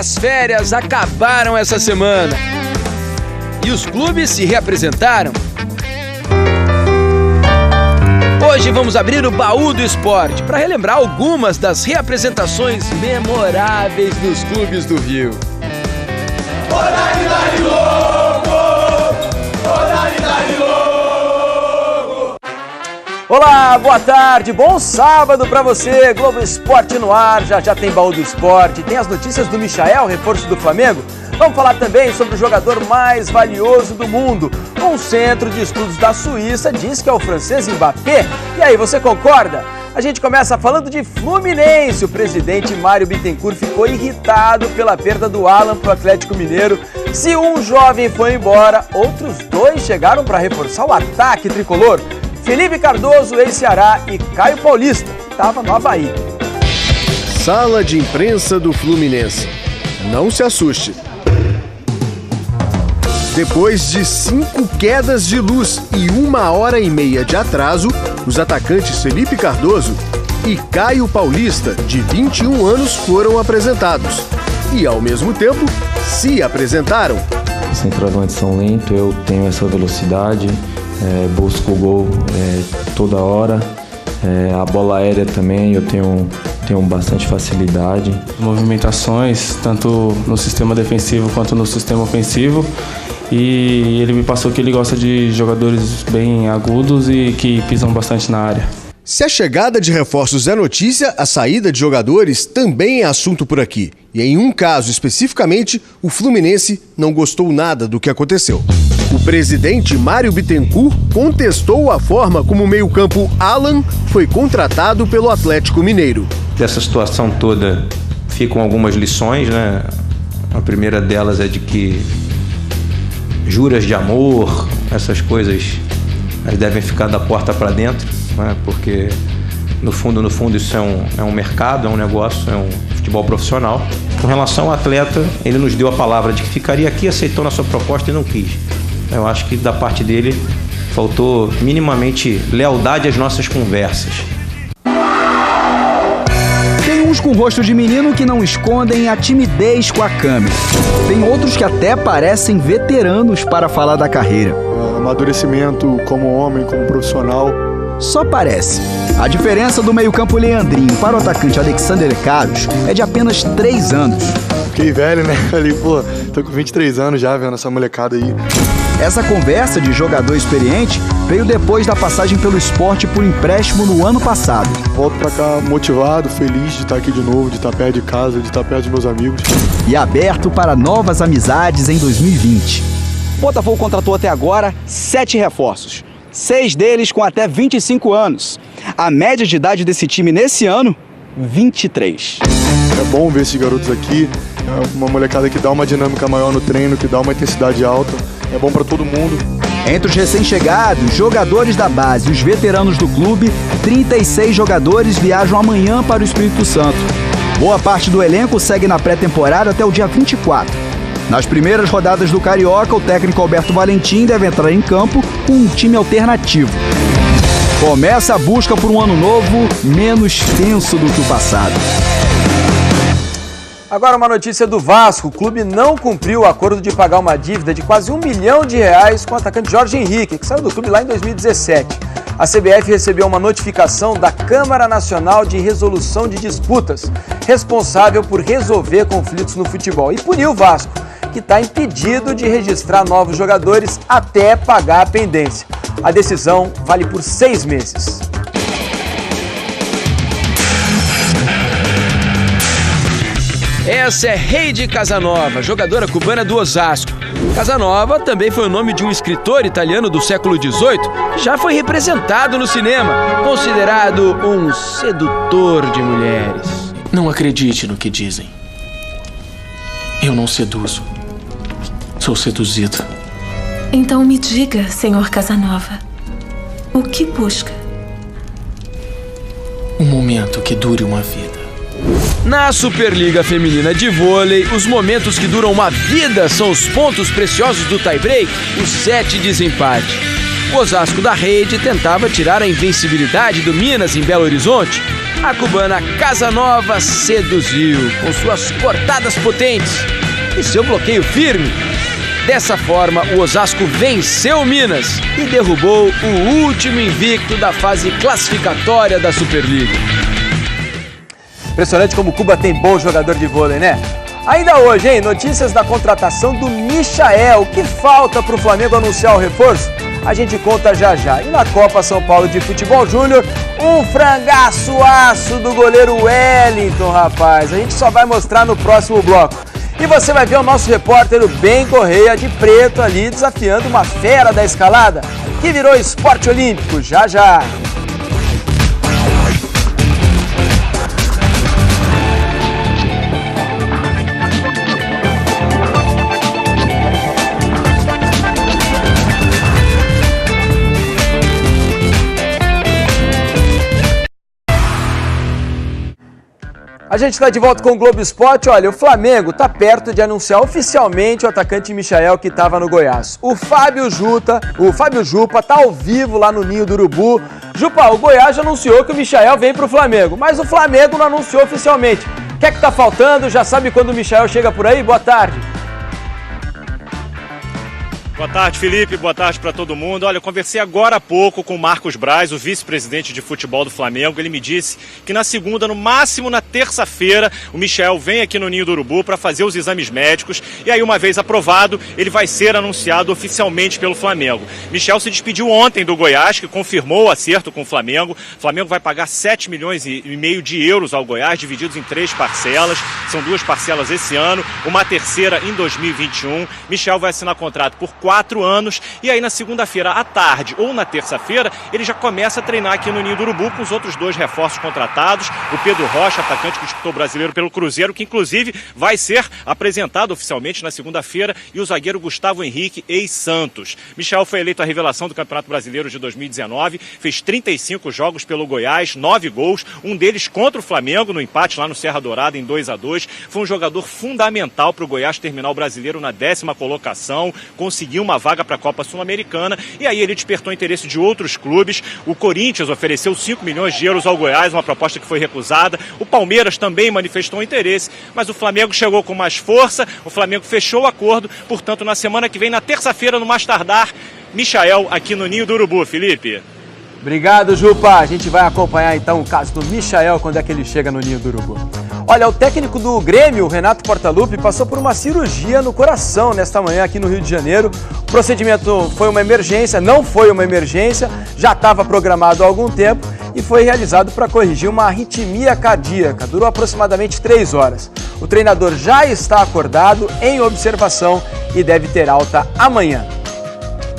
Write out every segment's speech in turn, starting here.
As férias acabaram essa semana e os clubes se reapresentaram. Hoje vamos abrir o baú do esporte para relembrar algumas das reapresentações memoráveis dos clubes do Rio. Olá, boa tarde, bom sábado pra você, Globo Esporte no ar, já tem baú do esporte, tem as notícias do Michael, reforço do Flamengo. Vamos falar também sobre o jogador mais valioso do mundo. Um centro de estudos da Suíça diz que é o francês Mbappé. E aí, você concorda? A gente começa falando de Fluminense. O presidente Mário Bittencourt ficou irritado pela perda do Alan para o Atlético Mineiro. Se um jovem foi embora, outros dois chegaram para reforçar o ataque tricolor. Felipe Cardoso, ex-Ceará, e Caio Paulista, que estava no Avaí. Sala de imprensa do Fluminense. Não se assuste. Depois de 5 quedas de luz e 1h30 de atraso, os atacantes Felipe Cardoso e Caio Paulista, de 21 anos, foram apresentados. E, ao mesmo tempo, se apresentaram. Os centroavantes são lentos, eu tenho essa velocidade, busco o gol toda hora. A bola aérea também eu tenho bastante facilidade. Movimentações, tanto no sistema defensivo quanto no sistema ofensivo. E ele me passou que ele gosta de jogadores bem agudos e que pisam bastante na área. Se a chegada de reforços é notícia, a saída de jogadores também é assunto por aqui. E em um caso especificamente, o Fluminense não gostou nada do que aconteceu. O presidente Mário Bittencourt contestou a forma como o meio-campo Alan foi contratado pelo Atlético Mineiro. Dessa situação toda ficam algumas lições, né? A primeira delas é de que juras de amor, essas coisas, elas devem ficar da porta para dentro, né? Porque no fundo isso é um mercado, é um negócio, é um futebol profissional. Com relação ao atleta, ele nos deu a palavra de que ficaria aqui, aceitou nossa proposta e não quis. Eu acho que da parte dele faltou minimamente lealdade às nossas conversas. Tem uns com rosto de menino que não escondem a timidez com a câmera. Tem outros que até parecem veteranos para falar da carreira. Amadurecimento como homem, como profissional. Só parece. A diferença do meio-campo Leandrinho para o atacante Alexander Carlos é de apenas 3 anos. Fiquei velho, né? Ali, tô com 23 anos já vendo essa molecada aí. Essa conversa de jogador experiente veio depois da passagem pelo Sport por empréstimo no ano passado. Volto pra cá motivado, feliz de estar aqui de novo, de estar perto de casa, de estar perto dos meus amigos. E aberto para novas amizades em 2020. O Botafogo contratou até agora 7 reforços. 6 deles com até 25 anos. A média de idade desse time nesse ano, 23. É bom ver esses garotos aqui. É uma molecada que dá uma dinâmica maior no treino, que dá uma intensidade alta. É bom para todo mundo. Entre os recém-chegados, jogadores da base e os veteranos do clube, 36 jogadores viajam amanhã para o Espírito Santo. Boa parte do elenco segue na pré-temporada até o dia 24. Nas primeiras rodadas do Carioca, o técnico Alberto Valentim deve entrar em campo com um time alternativo. Começa a busca por um ano novo menos tenso do que o passado. Agora uma notícia do Vasco. O clube não cumpriu o acordo de pagar uma dívida de quase R$1 milhão com o atacante Jorge Henrique, que saiu do clube lá em 2017. A CBF recebeu uma notificação da Câmara Nacional de Resolução de Disputas, responsável por resolver conflitos no futebol, e puniu o Vasco, que está impedido de registrar novos jogadores até pagar a pendência. A decisão vale por 6 meses. Essa é Heidi Casanova, jogadora cubana do Osasco. Casanova também foi o nome de um escritor italiano do século XVIII que já foi representado no cinema, considerado um sedutor de mulheres. Não acredite no que dizem. Eu não seduzo. Sou seduzido. Então me diga, senhor Casanova, o que busca? Um momento que dure uma vida. Na Superliga Feminina de Vôlei, os momentos que duram uma vida são os pontos preciosos do tie-break, os 7 desempate. O Osasco da Rede tentava tirar a invencibilidade do Minas em Belo Horizonte. A cubana Casanova seduziu com suas cortadas potentes e seu bloqueio firme. Dessa forma, o Osasco venceu o Minas e derrubou o último invicto da fase classificatória da Superliga. Impressionante como o Cuba tem bom jogador de vôlei, né? Ainda hoje, hein? Notícias da contratação do Michael. O que falta para o Flamengo anunciar o reforço? A gente conta já já. E na Copa São Paulo de Futebol Júnior, um frangaço-aço do goleiro Wellington, rapaz. A gente só vai mostrar no próximo bloco. E você vai ver o nosso repórter, o Ben Correia, de preto ali, desafiando uma fera da escalada, que virou esporte olímpico. Já já. A gente está de volta com o Globo Esporte. Olha, o Flamengo está perto de anunciar oficialmente o atacante Michael que estava no Goiás. O Fábio Jupa está ao vivo lá no Ninho do Urubu. Jupa, o Goiás já anunciou que o Michael vem para o Flamengo, mas o Flamengo não anunciou oficialmente. O que é que está faltando? Já sabe quando o Michael chega por aí? Boa tarde. Boa tarde, Felipe. Boa tarde para todo mundo. Olha, eu conversei agora há pouco com o Marcos Braz, o vice-presidente de futebol do Flamengo. Ele me disse que na segunda, no máximo na terça-feira, o Michael vem aqui no Ninho do Urubu para fazer os exames médicos. E aí, uma vez aprovado, ele vai ser anunciado oficialmente pelo Flamengo. Michael se despediu ontem do Goiás, que confirmou o acerto com o Flamengo. O Flamengo vai pagar 7,5 milhões de euros ao Goiás, divididos em 3 parcelas. São 2 parcelas esse ano, uma terceira em 2021. Michael vai assinar contrato por 4 anos, e aí na segunda-feira à tarde ou na terça-feira ele já começa a treinar aqui no Ninho do Urubu com os outros 2 reforços contratados, o Pedro Rocha, atacante que disputou o Brasileiro pelo Cruzeiro, que inclusive vai ser apresentado oficialmente na segunda-feira, e o zagueiro Gustavo Henrique, ex-Santos. Michael foi eleito a revelação do Campeonato Brasileiro de 2019, fez 35 jogos pelo Goiás, 9 gols, um deles contra o Flamengo, no empate lá no Serra Dourada em 2-2, foi um jogador fundamental para o Goiás terminar o Brasileiro na 10ª colocação, conseguiu uma vaga para a Copa Sul-Americana, e aí ele despertou interesse de outros clubes. O Corinthians ofereceu 5 milhões de euros ao Goiás, uma proposta que foi recusada. O Palmeiras também manifestou interesse, mas o Flamengo chegou com mais força, o Flamengo fechou o acordo, portanto, na semana que vem, na terça-feira, no mais tardar, Michael aqui no Ninho do Urubu, Felipe. Obrigado, Jupa. A gente vai acompanhar então o caso do Michael quando é que ele chega no Ninho do Urubu. Olha, o técnico do Grêmio, Renato Portaluppi, passou por uma cirurgia no coração nesta manhã aqui no Rio de Janeiro. O procedimento foi uma emergência, não foi uma emergência, já estava programado há algum tempo e foi realizado para corrigir uma arritmia cardíaca. Durou aproximadamente 3 horas. O treinador já está acordado, em observação, e deve ter alta amanhã.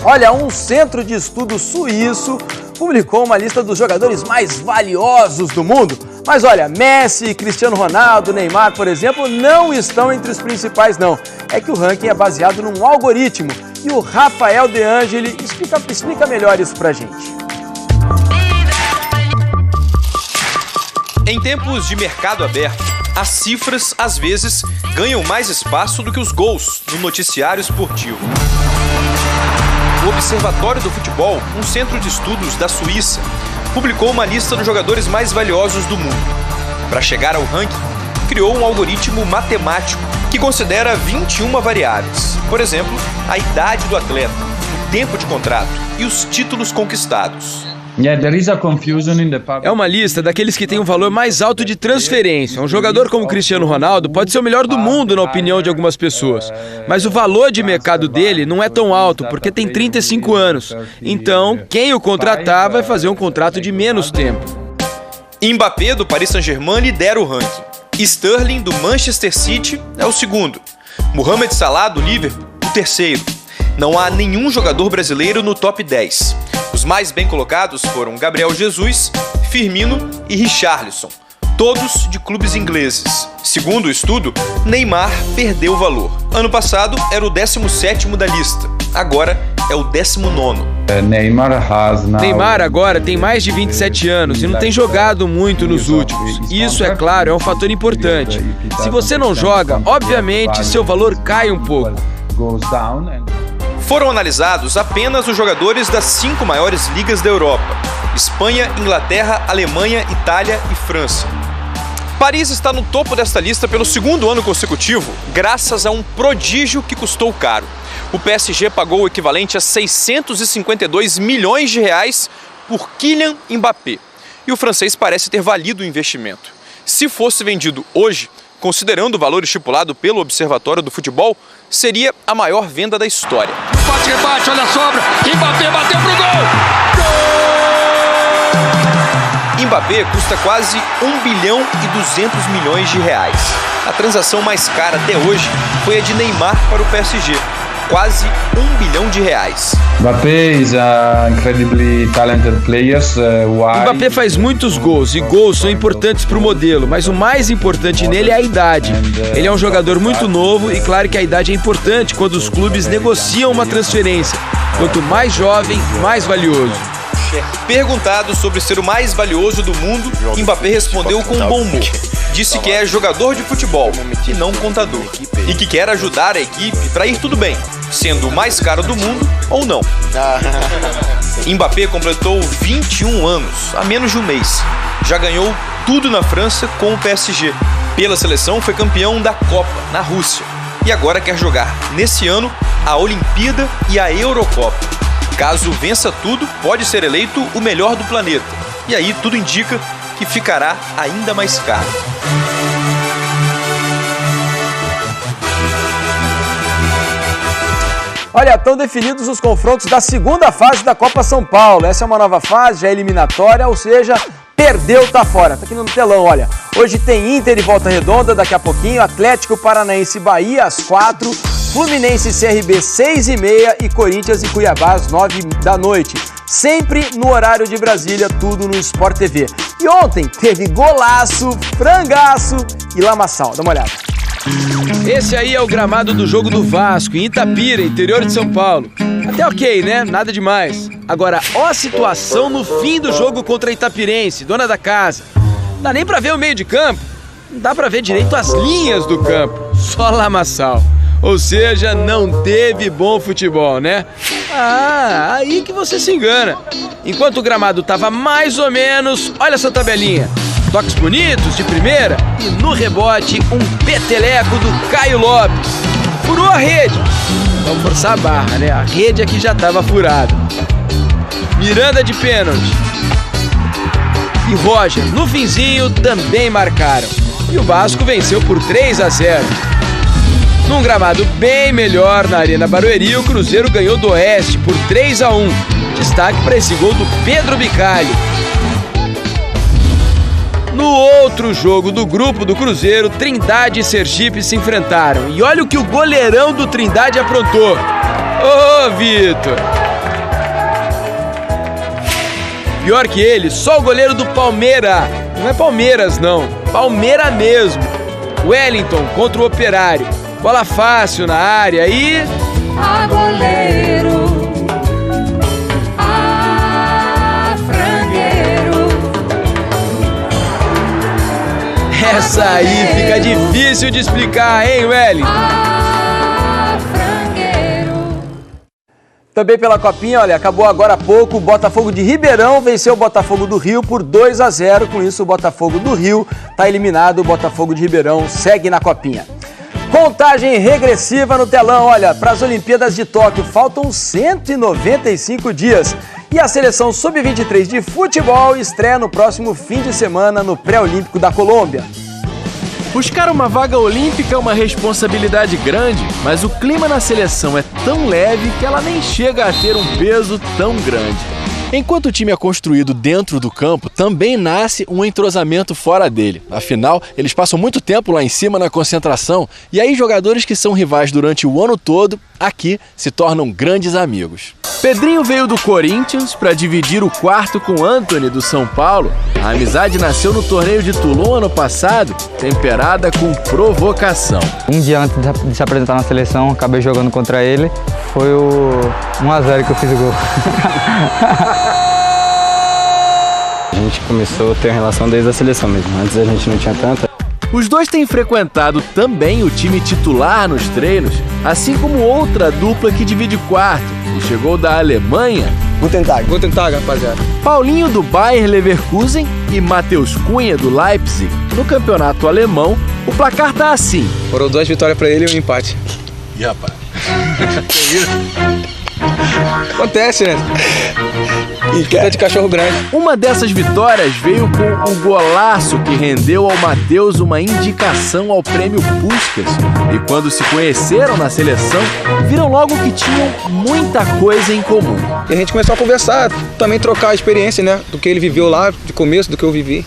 Olha, um centro de estudo suíço publicou uma lista dos jogadores mais valiosos do mundo. Mas olha, Messi, Cristiano Ronaldo, Neymar, por exemplo, não estão entre os principais, não. É que o ranking é baseado num algoritmo. E o Rafael De Angeli explica melhor isso pra gente. Em tempos de mercado aberto, as cifras, às vezes, ganham mais espaço do que os gols no noticiário esportivo. O Observatório do Futebol, um centro de estudos da Suíça, publicou uma lista dos jogadores mais valiosos do mundo. Para chegar ao ranking, criou um algoritmo matemático que considera 21 variáveis. Por exemplo, a idade do atleta, o tempo de contrato e os títulos conquistados. É uma lista daqueles que têm um valor mais alto de transferência. Um jogador como Cristiano Ronaldo pode ser o melhor do mundo na opinião de algumas pessoas. Mas o valor de mercado dele não é tão alto, porque tem 35 anos. Então, quem o contratar vai fazer um contrato de menos tempo. Mbappé, do Paris Saint-Germain, lidera o ranking. Sterling, do Manchester City, é o segundo. Mohamed Salah, do Liverpool, o terceiro. Não há nenhum jogador brasileiro no top 10. Os mais bem colocados foram Gabriel Jesus, Firmino e Richarlison, todos de clubes ingleses. Segundo o estudo, Neymar perdeu valor. Ano passado era o 17º da lista, agora é o 19º. Neymar agora tem mais de 27 anos e não tem jogado muito nos últimos. Isso, é claro, é um fator importante. Se você não joga, obviamente seu valor cai um pouco. Foram analisados apenas os jogadores das 5 maiores ligas da Europa. Espanha, Inglaterra, Alemanha, Itália e França. Paris está no topo desta lista pelo segundo ano consecutivo, graças a um prodígio que custou caro. O PSG pagou o equivalente a 652 milhões de reais por Kylian Mbappé. E o francês parece ter valido o investimento. Se fosse vendido hoje, considerando o valor estipulado pelo Observatório do Futebol, seria a maior venda da história. Bate, olha a sobra, Mbappé bateu pro gol! Mbappé custa quase 1 bilhão e 200 milhões de reais. A transação mais cara até hoje foi a de Neymar para o PSG, quase 1 bilhão de reais. Mbappé is a incredibly talented player. Mbappé faz muitos gols e gols são importantes para o modelo, mas o mais importante nele é a idade. Ele é um jogador muito novo e claro que a idade é importante quando os clubes negociam uma transferência. Quanto mais jovem, mais valioso. Perguntado sobre ser o mais valioso do mundo, Mbappé respondeu com bom humor. Disse que é jogador de futebol e não contador. E que quer ajudar a equipe para ir tudo bem, sendo o mais caro do mundo ou não. Mbappé completou 21 anos, há menos de um mês. Já ganhou tudo na França com o PSG. Pela seleção foi campeão da Copa, na Rússia. E agora quer jogar, nesse ano, a Olimpíada e a Eurocopa. Caso vença tudo, pode ser eleito o melhor do planeta. E aí tudo indica que ficará ainda mais caro. Olha, estão definidos os confrontos da segunda fase da Copa São Paulo. Essa é uma nova fase, já é eliminatória, ou seja, perdeu, tá fora. Tá aqui no telão, olha. Hoje tem Inter e Volta Redonda, daqui a pouquinho, Atlético Paranaense e Bahia às 4, Fluminense e CRB 6h30 e Corinthians e Cuiabá às 9 da noite. Sempre no horário de Brasília, tudo no Sport TV. E ontem teve golaço, frangaço e lamaçal. Dá uma olhada. Esse aí é o gramado do jogo do Vasco, em Itapira, interior de São Paulo. Até ok, né? Nada demais. Agora, ó a situação no fim do jogo contra a Itapirense, dona da casa. Não dá nem pra ver o meio de campo. Não dá pra ver direito as linhas do campo. Só lamaçal. Ou seja, não teve bom futebol, né? Ah, aí que você se engana. Enquanto o gramado tava mais ou menos, olha essa tabelinha. Toques bonitos, de primeira, e no rebote, um peteleco do Caio Lopes. Furou a rede. Vamos forçar a barra, né? A rede aqui já estava furada. Miranda de pênalti. E Roger, no finzinho, também marcaram. E o Vasco venceu por 3-0. Num gramado bem melhor na Arena Barueri, o Cruzeiro ganhou do Oeste por 3-1. Destaque para esse gol do Pedro Bicalho. No outro jogo do grupo do Cruzeiro, Trindade e Sergipe se enfrentaram. E olha o que o goleirão do Trindade aprontou. Ô, Vitor! Pior que ele, só o goleiro do Palmeiras. Não é Palmeiras, não. Palmeira mesmo. Wellington contra o Operário. Bola fácil na área e... A goleiro, a frangueiro. Essa aí fica difícil de explicar, hein, Wellington? A frangueiro. Também pela Copinha, olha, acabou agora há pouco, o Botafogo de Ribeirão venceu o Botafogo do Rio por 2-0. Com isso, o Botafogo do Rio está eliminado, o Botafogo de Ribeirão segue na Copinha. Contagem regressiva no telão, olha, para as Olimpíadas de Tóquio faltam 195 dias. E a seleção sub-23 de futebol estreia no próximo fim de semana no Pré-Olímpico da Colômbia. Buscar uma vaga olímpica é uma responsabilidade grande, mas o clima na seleção é tão leve que ela nem chega a ter um peso tão grande. Enquanto o time é construído dentro do campo, também nasce um entrosamento fora dele. Afinal, eles passam muito tempo lá em cima na concentração e aí jogadores que são rivais durante o ano todo, aqui se tornam grandes amigos. Pedrinho veio do Corinthians para dividir o quarto com Antony do São Paulo. A amizade nasceu no torneio de Toulon ano passado, temperada com provocação. Um dia antes de se apresentar na seleção, acabei jogando contra ele. Foi o 1-0 que eu fiz o gol. A gente começou a ter uma relação desde a seleção mesmo. Antes a gente não tinha tanta. Os dois têm frequentado também o time titular nos treinos, assim como outra dupla que divide quarto, que chegou da Alemanha Guten Tag. Guten Tag, rapaziada. Paulinho do Bayer Leverkusen e Matheus Cunha do Leipzig. No campeonato alemão, o placar tá assim. Foram 2 vitórias pra ele e um empate. E rapaz? Que isso? Acontece, né? E de cachorro grande. Uma dessas vitórias veio com o golaço que rendeu ao Matheus uma indicação ao prêmio Puskás. E quando se conheceram na seleção, viram logo que tinham muita coisa em comum. E a gente começou a conversar, também trocar a experiência, né? Do que ele viveu lá, de começo, do que eu vivi.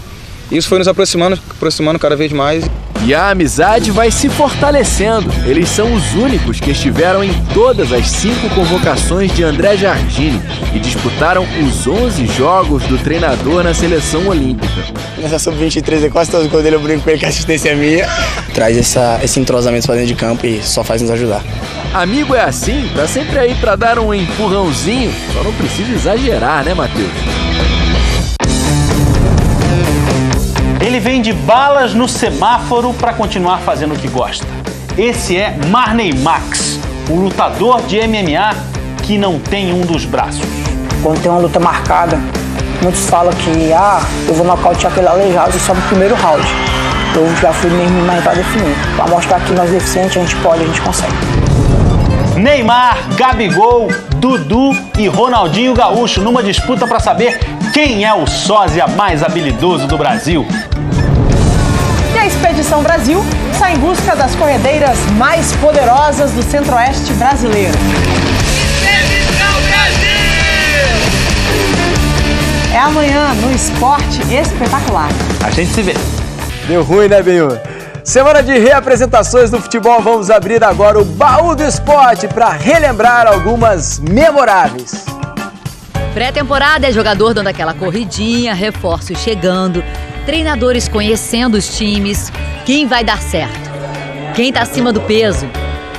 Isso foi nos aproximando cada vez mais. E a amizade vai se fortalecendo. Eles são os únicos que estiveram em todas as 5 convocações de André Jardine e disputaram os 11 jogos do treinador na seleção olímpica. Nessa sub-23 é quase todo gol dele, eu brinco com ele que a assistência é minha. Traz esse entrosamento pra dentro de campo e só faz nos ajudar. Amigo é assim, tá sempre aí pra dar um empurrãozinho, só não precisa exagerar, né, Matheus? Ele vende balas no semáforo para continuar fazendo o que gosta. Esse é Marney Max, o lutador de MMA que não tem um dos braços. Quando tem uma luta marcada, muitos falam que eu vou nocautear aquele aleijado só no primeiro round. Eu já fui mesmo mais para definir. Para mostrar que nós deficientes a gente pode, a gente consegue. Neymar, Gabigol, Dudu e Ronaldinho Gaúcho numa disputa para saber quem é o sósia mais habilidoso do Brasil. E a Expedição Brasil sai em busca das corredeiras mais poderosas do centro-oeste brasileiro. É amanhã no Esporte Espetacular. A gente se vê. Deu ruim, né, Benhur? Semana de reapresentações do futebol, vamos abrir agora o Baú do Esporte para relembrar algumas memoráveis. Pré-temporada é jogador dando aquela corridinha, reforços chegando, treinadores conhecendo os times, quem vai dar certo, quem tá acima do peso,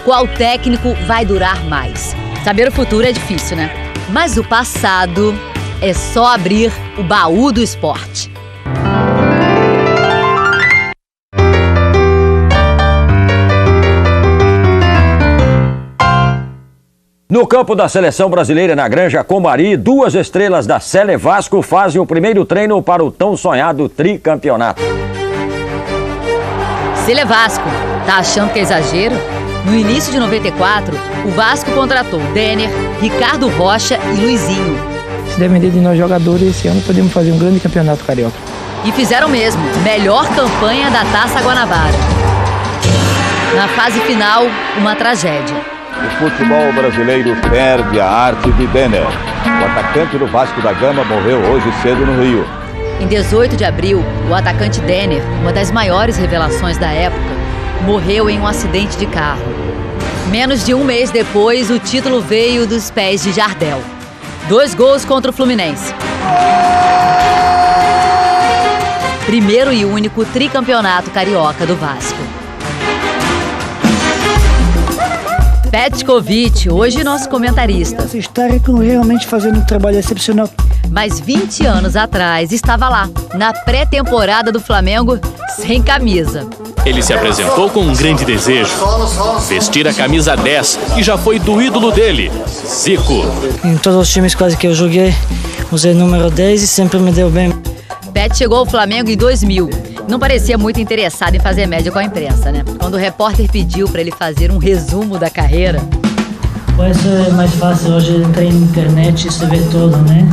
qual técnico vai durar mais. Saber o futuro é difícil, né? Mas o passado é só abrir o Baú do Esporte. No campo da seleção brasileira na Granja Comari, 2 estrelas da Sele Vasco fazem o primeiro treino para o tão sonhado tricampeonato. Sele Vasco, tá achando que é exagero? No início de 94, o Vasco contratou Denner, Ricardo Rocha e Luizinho. Se depender de nós jogadores, esse ano podemos fazer um grande campeonato carioca. E fizeram mesmo, melhor campanha da Taça Guanabara. Na fase final, uma tragédia. O futebol brasileiro perde a arte de Denner. O atacante do Vasco da Gama morreu hoje cedo no Rio. Em 18 de abril, o atacante Denner, uma das maiores revelações da época, morreu em um acidente de carro. Menos de um mês depois, o título veio dos pés de Jardel. 2 gols contra o Fluminense. Primeiro e único tricampeonato carioca do Vasco. Petkovic, hoje nosso comentarista. Essa história é realmente fazendo um trabalho excepcional. Mas 20 anos atrás estava lá, na pré-temporada do Flamengo, sem camisa. Ele se apresentou com um grande desejo, vestir a camisa 10, que já foi do ídolo dele, Zico. Em todos os times quase que eu joguei, usei o número 10 e sempre me deu bem. Pet chegou ao Flamengo em 2000. Não parecia muito interessado em fazer média com a imprensa, né? Quando o repórter pediu para ele fazer um resumo da carreira. Isso é mais fácil, hoje entrei na internet e você vê tudo, né?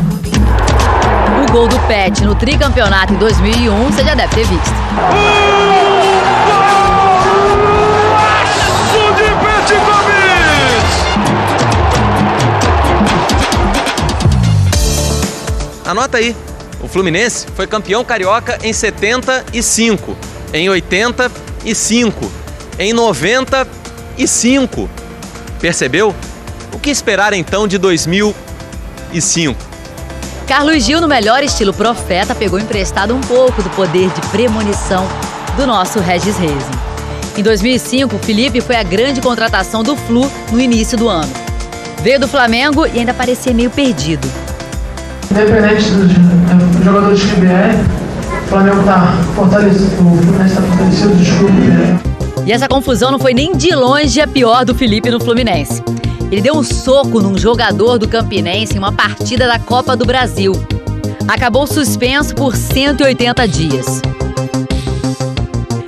O gol do Pet no tricampeonato em 2001 você já deve ter visto. Anota aí. O Fluminense foi campeão carioca em 75, em 85, em 95. Percebeu? O que esperar então de 2005? Carlos Gil, no melhor estilo profeta, pegou emprestado um pouco do poder de premonição do nosso Regis Rezende. Em 2005, o Felipe foi a grande contratação do Flu no início do ano. Veio do Flamengo e ainda parecia meio perdido. Independente do jogador de que vier, o Flamengo está fortalecido, o Fluminense está fortalecido, desculpe. E essa confusão não foi nem de longe a pior do Felipe no Fluminense. Ele deu um soco num jogador do Campinense em uma partida da Copa do Brasil. Acabou suspenso por 180 dias.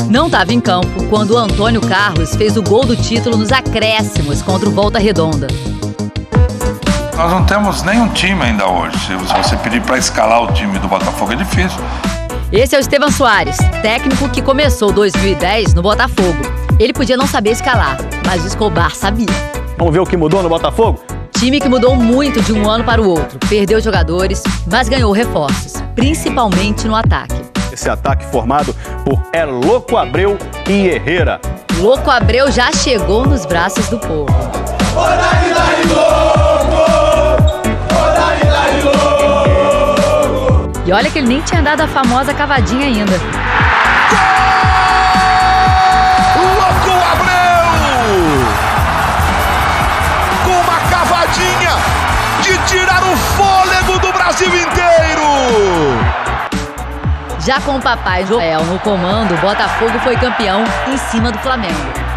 Não estava em campo quando o Antônio Carlos fez o gol do título nos acréscimos contra o Volta Redonda. Nós não temos nenhum time ainda hoje. Se você pedir para escalar o time do Botafogo é difícil. Esse é o Esteban Soares, técnico que começou 2010 no Botafogo. Ele podia não saber escalar, mas o Escobar sabia. Vamos ver o que mudou no Botafogo? Time que mudou muito de um ano para o outro. Perdeu jogadores, mas ganhou reforços, principalmente no ataque. Esse ataque formado por Louco Abreu e Herrera. Louco Abreu já chegou nos braços do povo. E olha que ele nem tinha dado a famosa cavadinha ainda. Louco Abreu! Com uma cavadinha de tirar o fôlego do Brasil inteiro! Já com o papai Joel no comando, o Botafogo foi campeão em cima do Flamengo.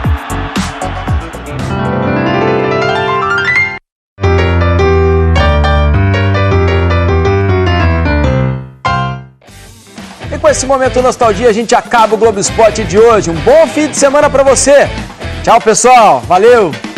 E com esse momento nostalgia, a gente acaba o Globo Esporte de hoje. Um bom fim de semana para você. Tchau, pessoal. Valeu!